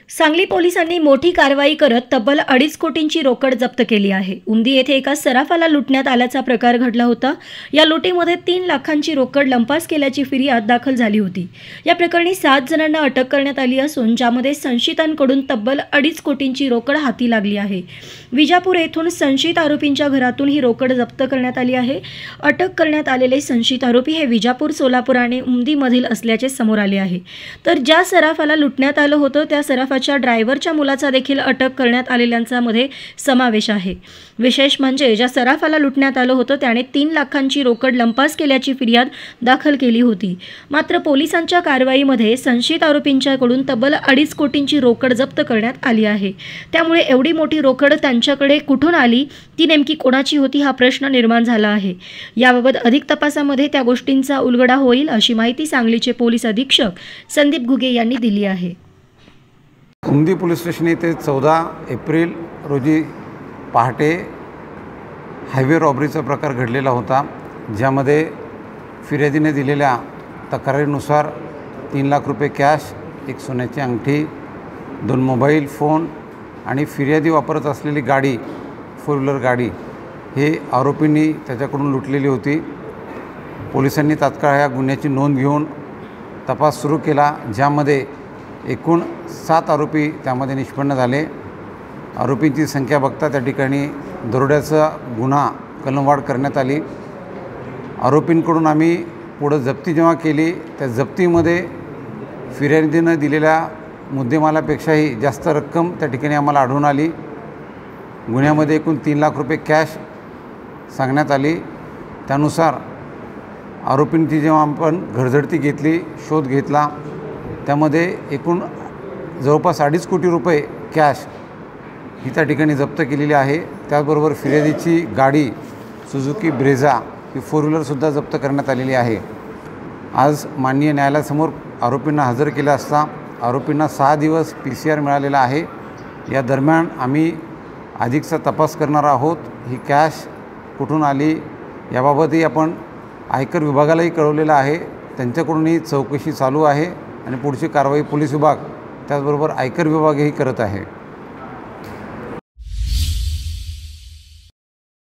सांगली पोलिसांनी मोठी कारवाई करत तब्बल 2.5 कोटींची रोकड जप्त केली आहे। उमदी येथे एका सराफाला लुटण्यात आल्याचा प्रकार घडला होता। या लुटीमध्ये 3 लाखांची रोकड लंपास केल्याची फिर्याद दाखल झाली होती। या प्रकरणी 7 जणांना अटक करण्यात आली असून ज्यामध्ये संशयितांकडून तब्बल 2.5 कोटींची रोकड हाती लागली आहे। विजापूर येथून संशयित आरोपींच्या घरातून ही रोकड जप्त करण्यात आली आहे। अटक करण्यात आलेले संशयित आरोपी हे विजापूर, सोलापूर आणि उमदीमधील असल्याचे समोर आले आहे। तर ज्या सराफाला लुटण्यात आलं होतं त्या सराफाच्या ड्रायव्हरच्या मुलाचा देखील अटक करण्यात आलेल्यांचा मध्ये समावेश आहे। विशेष म्हणजे ज्या सराफाला लुटण्यात आलं होतं त्याने 3 लाखांची रोकड लंपास केल्याची फिर्याद दाखल केली होती। मात्र पोलिसांच्या कारवाईमध्ये संशयित आरोपींच्याकडून तब्बल 2.5 कोटींची रोकड जप्त करण्यात आली आहे। त्यामुळे एवढी मोठी रोकड त्यांच्याकडे कुठून आली, ती नेमकी कोणाची होती हा प्रश्न निर्माण झाला आहे। याबाबत अधिक तपासामध्ये त्या गोष्टींचा उलगडा होईल अशी माहिती सांगलीचे पोलीस अधीक्षक संदीप घुगे यांनी दिली आहे। उमदी पोलीस स्टेशन येथे 14 एप्रिल रोजी पहाटे हायवे रॉबरीचा प्रकार घडलेला होता, ज्यामध्ये फिर्यादीने दिलेल्या तक्रारीनुसार 3 लाख रुपये कॅश, एक सोन्याची अंगठी, 2 मोबाईल फोन आणि फिर्यादी वापरत असलेली गाडी, 4 व्हीलर गाडी हे आरोपींनी त्याच्याकडून लुटलेली होती। पोलिसांनी तात्काळ या गुन्ह्याची नोंद घेऊन तपास सुरू केला, ज्यामध्ये एकूण 7 आरोपी त्यामध्ये निष्पन्न झाले। आरोपींची संख्या बघता त्या ठिकाणी दरोड्याचा गुन्हा कलमवाढ करण्यात आली। आरोपींकडून आम्ही पुढे जप्ती जेव्हा केली त्या जप्तीमध्ये फिर्यादीनं दिलेल्या मुद्देमालापेक्षाही जास्त रक्कम त्या ठिकाणी आम्हाला आढळून आली। गुन्ह्यामध्ये एकूण 3 लाख रुपये कॅश सांगण्यात आली। त्यानुसार आरोपींची जेव्हा आपण घरझडती घेतली, शोध घेतला, त्यामध्ये एकूण जवळपास 2.5 कोटी रुपये कॅश ही त्या ठिकाणी जप्त केलेली आहे। त्याचबरोबर फिर्यादीची गाडी सुझुकी ब्रेझा ही 4 व्हीलरसुद्धा जप्त करण्यात आलेली आहे। आज माननीय न्यायालयासमोर आरोपींना हजर केले असता आरोपींना 6 दिवस PCR मिळालेला आहे। या दरम्यान आम्ही अधिकचा तपास करणार आहोत। ही कॅश कुठून आली याबाबतही आपण आयकर विभागालाही कळवलेलं आहे। त्यांच्याकडूनही चौकशी चालू आहे आणि पुढची कारवाई पोलीस विभाग त्याचबरोबर आयकर विभागही करत आहे।